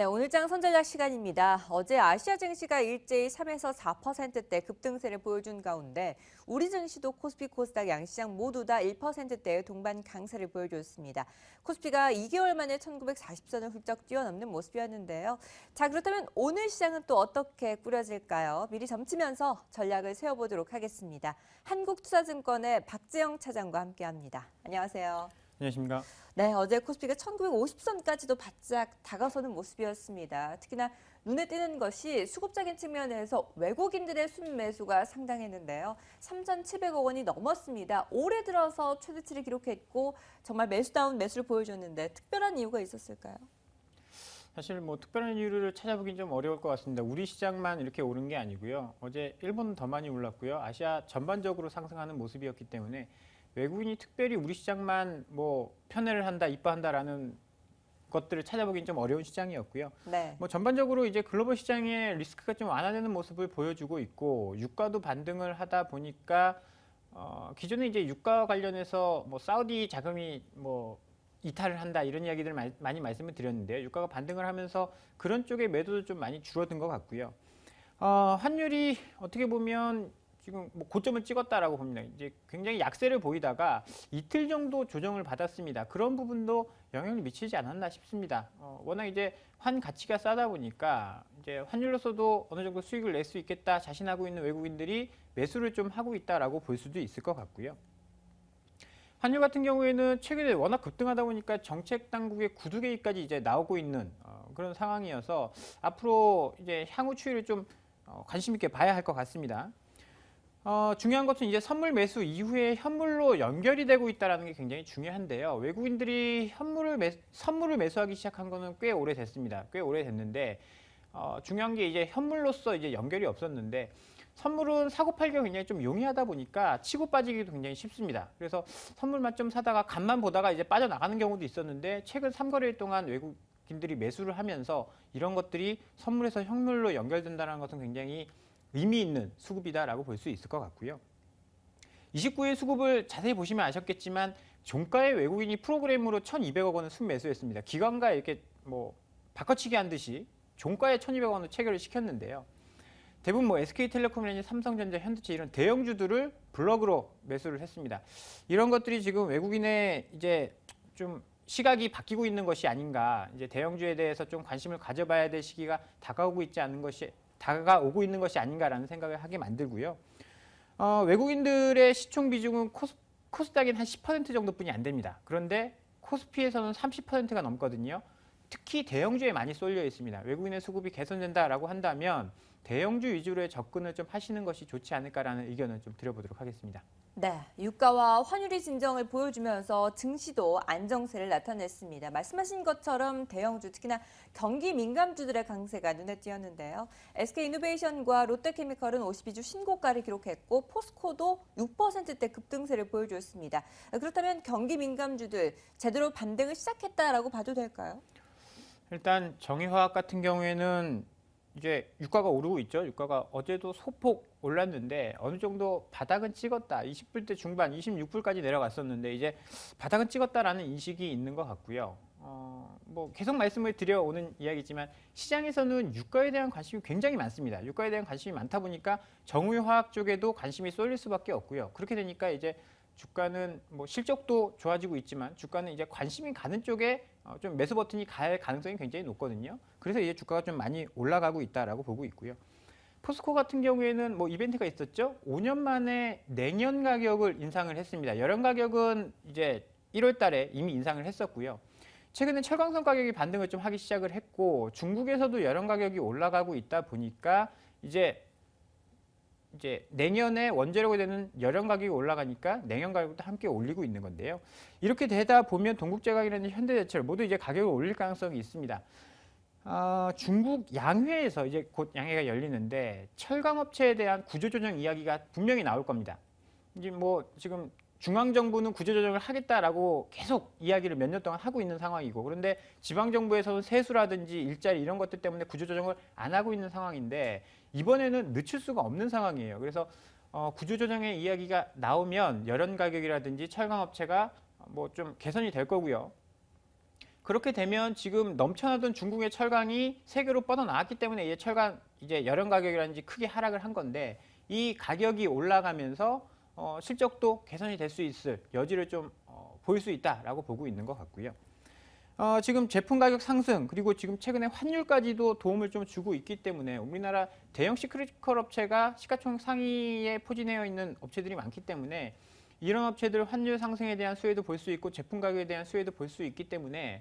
네, 오늘장 손전략 시간입니다. 어제 아시아 증시가 일제히 3에서 4%대 급등세를 보여준 가운데 우리 증시도 코스피, 코스닥 양시장 모두 다 1%대의 동반 강세를 보여줬습니다. 코스피가 2개월 만에 1940선을 훌쩍 뛰어넘는 모습이었는데요. 자, 그렇다면 오늘 시장은 또 어떻게 꾸려질까요? 미리 점치면서 전략을 세워보도록 하겠습니다. 한국투자증권의 박재영 차장과 함께합니다. 안녕하세요. 안녕하십니까. 네, 어제 코스피가 1950선까지도 바짝 다가서는 모습이었습니다. 특히나 눈에 띄는 것이 수급적인 측면에서 외국인들의 순매수가 상당했는데요. 3,700억 원이 넘었습니다. 올해 들어서 최대치를 기록했고 정말 매수다운 매수를 보여줬는데 특별한 이유가 있었을까요? 사실 뭐 특별한 이유를 찾아보긴 좀 어려울 것 같습니다. 우리 시장만 이렇게 오른 게 아니고요. 어제 일본은 더 많이 올랐고요. 아시아 전반적으로 상승하는 모습이었기 때문에 외국인이 특별히 우리 시장만 뭐 편애를 한다, 이뻐한다라는 것들을 찾아보긴 좀 어려운 시장이었고요. 네. 뭐 전반적으로 이제 글로벌 시장의 리스크가 좀 완화되는 모습을 보여주고 있고 유가도 반등을 하다 보니까 기존에 이제 유가와 관련해서 뭐 사우디 자금이 뭐 이탈을 한다 이런 이야기들 많이 말씀을 드렸는데요. 유가가 반등을 하면서 그런 쪽의 매도도 좀 많이 줄어든 것 같고요. 환율이 어떻게 보면 지금 뭐 고점을 찍었다라고 봅니다. 이제 굉장히 약세를 보이다가 이틀 정도 조정을 받았습니다. 그런 부분도 영향을 미치지 않았나 싶습니다. 워낙 이제 환 가치가 싸다 보니까 이제 환율로서도 어느 정도 수익을 낼 수 있겠다 자신하고 있는 외국인들이 매수를 좀 하고 있다라고 볼 수도 있을 것 같고요. 환율 같은 경우에는 최근에 워낙 급등하다 보니까 정책 당국의 구두 개입까지 이제 나오고 있는 그런 상황이어서 앞으로 이제 향후 추이를 좀 관심 있게 봐야 할 것 같습니다. 중요한 것은 이제 선물 매수 이후에 현물로 연결이 되고 있다는 게 굉장히 중요한데요. 외국인들이 선물을 매수하기 시작한 거는 꽤 오래됐습니다. 꽤 오래됐는데 중요한 게 이제 현물로서 이제 연결이 없었는데 선물은 사고 팔기가 굉장히 좀 용이하다 보니까 치고 빠지기도 굉장히 쉽습니다. 그래서 선물만 좀 사다가 간만 보다가 이제 빠져나가는 경우도 있었는데 최근 3거래일 동안 외국인들이 매수를 하면서 이런 것들이 선물에서 현물로 연결된다는 것은 굉장히 의미 있는 수급이다라고 볼 수 있을 것 같고요. 29일 수급을 자세히 보시면 아셨겠지만 종가의 외국인이 프로그램으로 1,200억 원을 순매수했습니다. 기관과 이렇게 뭐 바꿔치기 한 듯이 종가에 1,200억 원을 체결을 시켰는데요. 대부분 뭐 SK텔레콤이라든지 삼성전자, 현대차 이런 대형주들을 블럭으로 매수를 했습니다. 이런 것들이 지금 외국인의 이제 좀 시각이 바뀌고 있는 것이 아닌가, 이제 대형주에 대해서 좀 관심을 가져봐야 될 시기가 다가오고 있는 것이 아닌가라는 생각을 하게 만들고요. 외국인들의 시총 비중은 코스닥인 한 10% 정도뿐이 안 됩니다. 그런데 코스피에서는 30%가 넘거든요. 특히 대형주에 많이 쏠려 있습니다. 외국인의 수급이 개선된다라고 한다면 대형주 위주로의 접근을 좀 하시는 것이 좋지 않을까라는 의견을 좀 드려보도록 하겠습니다. 네, 유가와 환율이 진정을 보여주면서 증시도 안정세를 나타냈습니다. 말씀하신 것처럼 대형주, 특히나 경기 민감주들의 강세가 눈에 띄었는데요. SK이노베이션과 롯데케미컬은 52주 신고가를 기록했고 포스코도 6%대 급등세를 보여줬습니다. 그렇다면 경기 민감주들 제대로 반등을 시작했다라고 봐도 될까요? 일단 정유화학 같은 경우에는 이제 유가가 오르고 있죠. 유가가 어제도 소폭 올랐는데 어느 정도 바닥은 찍었다. 20불대 중반, 26불까지 내려갔었는데 이제 바닥은 찍었다라는 인식이 있는 것 같고요. 뭐 계속 말씀을 드려오는 이야기지만 시장에서는 유가에 대한 관심이 굉장히 많습니다. 유가에 대한 관심이 많다 보니까 정유화학 쪽에도 관심이 쏠릴 수밖에 없고요. 그렇게 되니까 이제 주가는 뭐 실적도 좋아지고 있지만 주가는 이제 관심이 가는 쪽에 좀 매수 버튼이 갈 가능성이 굉장히 높거든요. 그래서 이제 주가가 좀 많이 올라가고 있다라고 보고 있고요. 포스코 같은 경우에는 뭐 이벤트가 있었죠. 5년 만에 냉연 가격을 인상을 했습니다. 열연 가격은 이제 1월 달에 이미 인상을 했었고요. 최근에 철강성 가격이 반등을 좀 하기 시작을 했고 중국에서도 열연 가격이 올라가고 있다 보니까 이제 내년에 원재료가 되는 열연 가격이 올라가니까 냉연 가격도 함께 올리고 있는 건데요. 이렇게 되다 보면 동국제강이라는 현대제철 모두 이제 가격을 올릴 가능성이 있습니다. 중국 양회에서 이제 곧 양회가 열리는데 철강업체에 대한 구조조정 이야기가 분명히 나올 겁니다. 이제 뭐 지금 중앙정부는 구조조정을 하겠다라고 계속 이야기를 몇 년 동안 하고 있는 상황이고 그런데 지방정부에서는 세수라든지 일자리 이런 것들 때문에 구조조정을 안 하고 있는 상황인데 이번에는 늦출 수가 없는 상황이에요. 그래서 구조조정의 이야기가 나오면 열연 가격이라든지 철강업체가 뭐 좀 개선이 될 거고요. 그렇게 되면 지금 넘쳐나던 중국의 철강이 세계로 뻗어나왔기 때문에 이제 철강 이제 열연 가격이라든지 크게 하락을 한 건데 이 가격이 올라가면서 실적도 개선이 될 수 있을 여지를 좀 보일 수 있다라고 보고 있는 것 같고요. 지금 제품 가격 상승 그리고 지금 최근에 환율까지도 도움을 좀 주고 있기 때문에 우리나라 대형 시크릿컬 업체가 시가총액 상위에 포진되어 있는 업체들이 많기 때문에 이런 업체들 환율 상승에 대한 수혜도 볼 수 있고 제품 가격에 대한 수혜도 볼 수 있기 때문에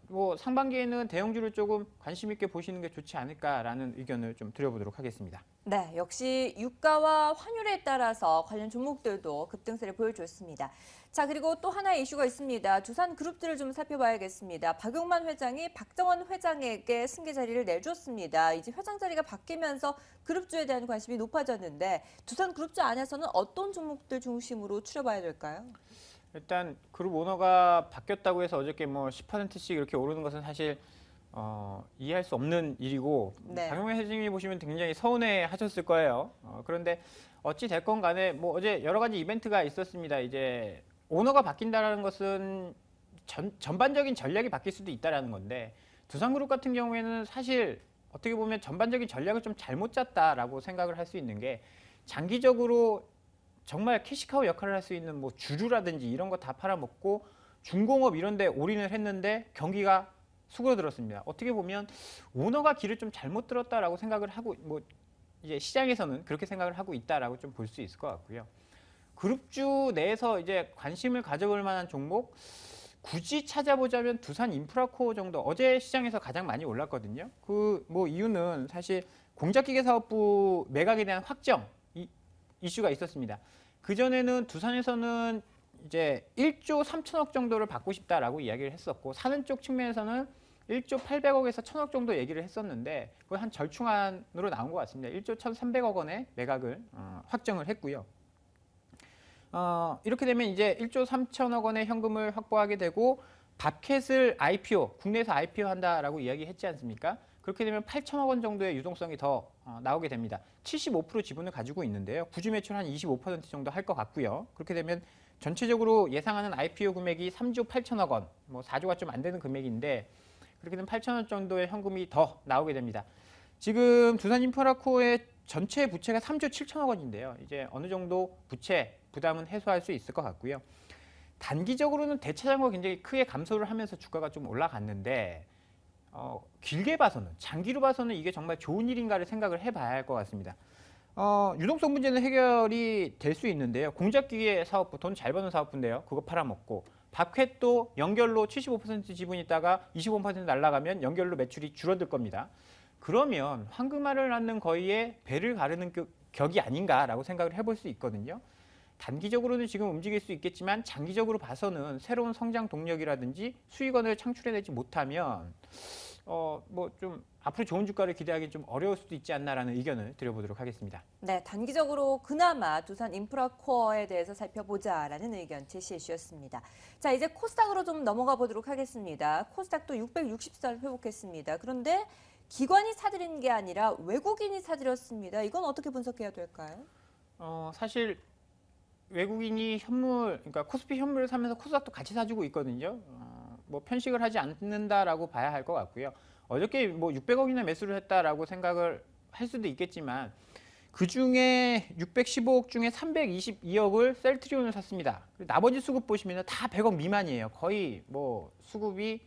뭐 상반기에는 대형주를 조금 관심 있게 보시는 게 좋지 않을까라는 의견을 좀 드려보도록 하겠습니다. 네, 역시 유가와 환율에 따라서 관련 종목들도 급등세를 보여줬습니다. 자, 그리고 또 하나의 이슈가 있습니다. 두산 그룹들을 좀 살펴봐야겠습니다. 박용만 회장이 박정원 회장에게 승계 자리를 내줬습니다. 이제 회장 자리가 바뀌면서 그룹주에 대한 관심이 높아졌는데 두산 그룹주 안에서는 어떤 종목들 중심으로 추려봐야 될까요? 일단 그룹 오너가 바뀌었다고 해서 어저께 뭐 10%씩 이렇게 오르는 것은 사실 이해할 수 없는 일이고 네. 박용현 회장님이 보시면 굉장히 서운해 하셨을 거예요. 그런데 어찌 됐건 간에 뭐 어제 여러 가지 이벤트가 있었습니다. 이제 오너가 바뀐다는 것은 전반적인 전략이 바뀔 수도 있다라는 건데 두산그룹 같은 경우에는 사실 어떻게 보면 전반적인 전략을 좀 잘못 짰다라고 생각을 할 수 있는 게 장기적으로 정말 캐시카우 역할을 할 수 있는 뭐 주류라든지 이런 거 다 팔아먹고 중공업 이런 데 올인을 했는데 경기가 수그러들었습니다. 어떻게 보면 오너가 길을 좀 잘못 들었다라고 생각을 하고 뭐 이제 시장에서는 그렇게 생각을 하고 있다라고 좀 볼 수 있을 것 같고요. 그룹주 내에서 이제 관심을 가져볼 만한 종목 굳이 찾아보자면 두산 인프라코어 정도 어제 시장에서 가장 많이 올랐거든요. 그 뭐 이유는 사실 공작기계 사업부 매각에 대한 확정 이슈가 있었습니다. 그전에는 두산에서는 이제 1조 3천억 정도를 받고 싶다라고 이야기를 했었고 사는 쪽 측면에서는 1조 800억에서 1천억 정도 얘기를 했었는데 거의 한 절충안으로 나온 것 같습니다. 1조 1,300억 원의 매각을 확정을 했고요. 이렇게 되면 이제 1조 3천억 원의 현금을 확보하게 되고 밥캣을 IPO, 국내에서 IPO 한다라고 이야기했지 않습니까? 그렇게 되면 8천억 원 정도의 유동성이 더 나오게 됩니다. 75% 지분을 가지고 있는데요. 구주 매출 한 25% 정도 할 것 같고요. 그렇게 되면 전체적으로 예상하는 IPO 금액이 3조 8천억 원, 뭐 4조가 좀 안 되는 금액인데 그렇게 되면 8천억 정도의 현금이 더 나오게 됩니다. 지금 두산인프라코어의 전체 부채가 3조 7천억 원인데요. 이제 어느 정도 부채 부담은 해소할 수 있을 것 같고요. 단기적으로는 대차장과 굉장히 크게 감소를 하면서 주가가 좀 올라갔는데 길게 봐서는 장기로 봐서는 이게 정말 좋은 일인가를 생각을 해봐야 할 것 같습니다. 유동성 문제는 해결이 될 수 있는데요. 공작기계 사업부 돈 잘 버는 사업부인데요. 그거 팔아먹고 밥캣도 연결로 75% 지분 있다가 25% 날라가면 연결로 매출이 줄어들 겁니다. 그러면 황금알을 낳는 거위에 배를 가르는 격이 아닌가라고 생각을 해볼 수 있거든요. 단기적으로는 지금 움직일 수 있겠지만 장기적으로 봐서는 새로운 성장 동력이라든지 수익원을 창출해내지 못하면 뭐 좀 앞으로 좋은 주가를 기대하기 좀 어려울 수도 있지 않나라는 의견을 드려보도록 하겠습니다. 네, 단기적으로 그나마 두산 인프라코어에 대해서 살펴보자라는 의견 제시해 주셨습니다. 자, 이제 코스닥으로 좀 넘어가 보도록 하겠습니다. 코스닥도 660선 회복했습니다. 그런데 기관이 사들인 게 아니라 외국인이 사들였습니다. 이건 어떻게 분석해야 될까요? 사실 외국인이 현물, 그러니까 코스피 현물을 사면서 코스닥도 같이 사주고 있거든요. 뭐 편식을 하지 않는다라고 봐야 할 것 같고요. 어저께 뭐 600억이나 매수를 했다라고 생각을 할 수도 있겠지만 그 중에 615억 중에 322억을 셀트리온을 샀습니다. 나머지 수급 보시면 다 100억 미만이에요. 거의 뭐 수급이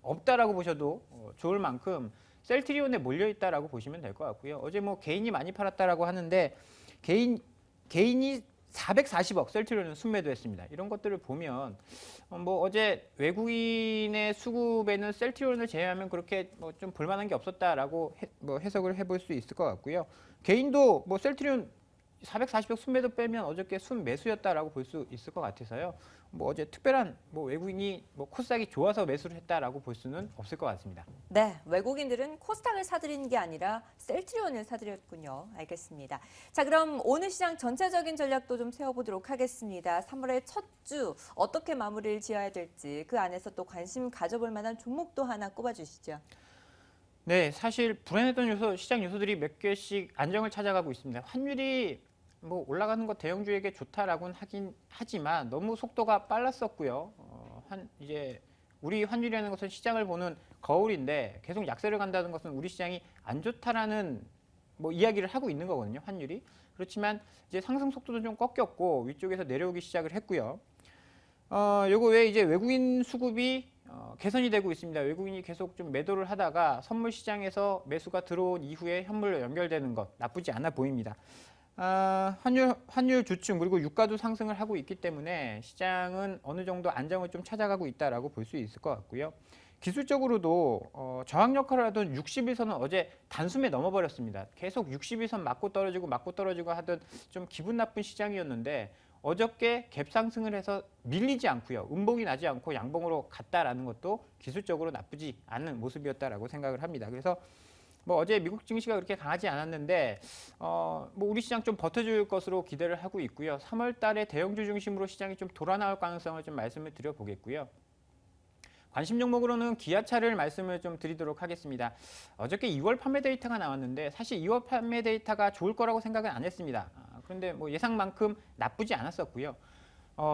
없다라고 보셔도 좋을 만큼 셀트리온에 몰려 있다라고 보시면 될 것 같고요. 어제 뭐 개인이 많이 팔았다라고 하는데 개인이 440억 셀트리온은 순매도했습니다. 이런 것들을 보면 뭐 어제 외국인의 수급에는 셀트리온을 제외하면 그렇게 뭐 좀 볼만한 게 없었다라고 뭐 해석을 해볼 수 있을 것 같고요. 개인도 뭐 셀트리온 440억 순매도 빼면 어저께 순매수였다라고 볼 수 있을 것 같아서요. 뭐 어제 특별한 뭐 외국인이 뭐 코스닥이 좋아서 매수를 했다라고 볼 수는 없을 것 같습니다. 네, 외국인들은 코스닥을 사들인 게 아니라 셀트리온을 사들였군요. 알겠습니다. 자, 그럼 오늘 시장 전체적인 전략도 좀 세워보도록 하겠습니다. 3월의 첫 주 어떻게 마무리를 지어야 될지 그 안에서 또 관심 가져볼 만한 종목도 하나 꼽아주시죠. 네, 사실 불안했던 요소, 시장 요소들이 몇 개씩 안정을 찾아가고 있습니다. 환율이 뭐 올라가는 거 대형주에게 좋다라고는 하긴 하지만 너무 속도가 빨랐었고요. 한 이제 우리 환율이라는 것은 시장을 보는 거울인데 계속 약세를 간다는 것은 우리 시장이 안 좋다라는 뭐 이야기를 하고 있는 거거든요. 환율이. 그렇지만 이제 상승 속도도 좀 꺾였고 위쪽에서 내려오기 시작을 했고요. 요거 외에 이제 외국인 수급이 개선이 되고 있습니다. 외국인이 계속 좀 매도를 하다가 선물 시장에서 매수가 들어온 이후에 현물로 연결되는 것 나쁘지 않아 보입니다. 환율 주춤 그리고 유가도 상승을 하고 있기 때문에 시장은 어느 정도 안정을 좀 찾아가고 있다라고 볼 수 있을 것 같고요. 기술적으로도 저항 역할을 하던 60일선은 어제 단숨에 넘어버렸습니다. 계속 60일선 맞고 떨어지고 하던 좀 기분 나쁜 시장이었는데 어저께 갭 상승을 해서 밀리지 않고요. 음봉이 나지 않고 양봉으로 갔다라는 것도 기술적으로 나쁘지 않은 모습이었다라고 생각을 합니다. 그래서 뭐 어제 미국 증시가 그렇게 강하지 않았는데 뭐 우리 시장 좀 버텨줄 것으로 기대를 하고 있고요. 3월 달에 대형주 중심으로 시장이 좀 돌아 나올 가능성을 좀 말씀을 드려 보겠고요. 관심 종목으로는 기아차를 말씀을 좀 드리도록 하겠습니다. 어저께 2월 판매 데이터가 나왔는데 사실 2월 판매 데이터가 좋을 거라고 생각은 안 했습니다. 그런데 뭐 예상만큼 나쁘지 않았었고요.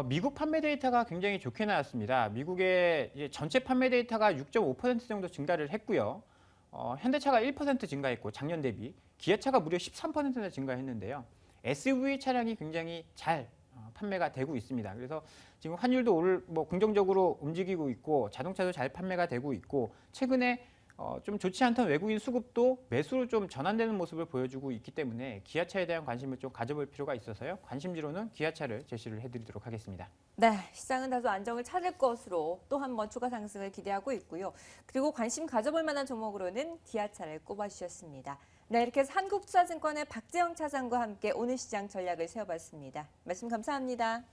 미국 판매 데이터가 굉장히 좋게 나왔습니다. 미국의 이제 전체 판매 데이터가 6.5% 정도 증가를 했고요. 현대차가 1% 증가했고 작년 대비 기아차가 무려 13%나 증가했는데요. SUV 차량이 굉장히 잘 판매가 되고 있습니다. 그래서 지금 환율도 뭐 긍정적으로 움직이고 있고 자동차도 잘 판매가 되고 있고 최근에 좀 좋지 않던 외국인 수급도 매수로 좀 전환되는 모습을 보여주고 있기 때문에 기아차에 대한 관심을 좀 가져볼 필요가 있어서요. 관심지로는 기아차를 제시를 해드리도록 하겠습니다. 네, 시장은 다소 안정을 찾을 것으로 또 한 번 추가 상승을 기대하고 있고요. 그리고 관심 가져볼 만한 종목으로는 기아차를 꼽아주셨습니다. 네, 이렇게 해서 한국투자증권의 박재영 차장과 함께 오늘 시장 전략을 세워봤습니다. 말씀 감사합니다.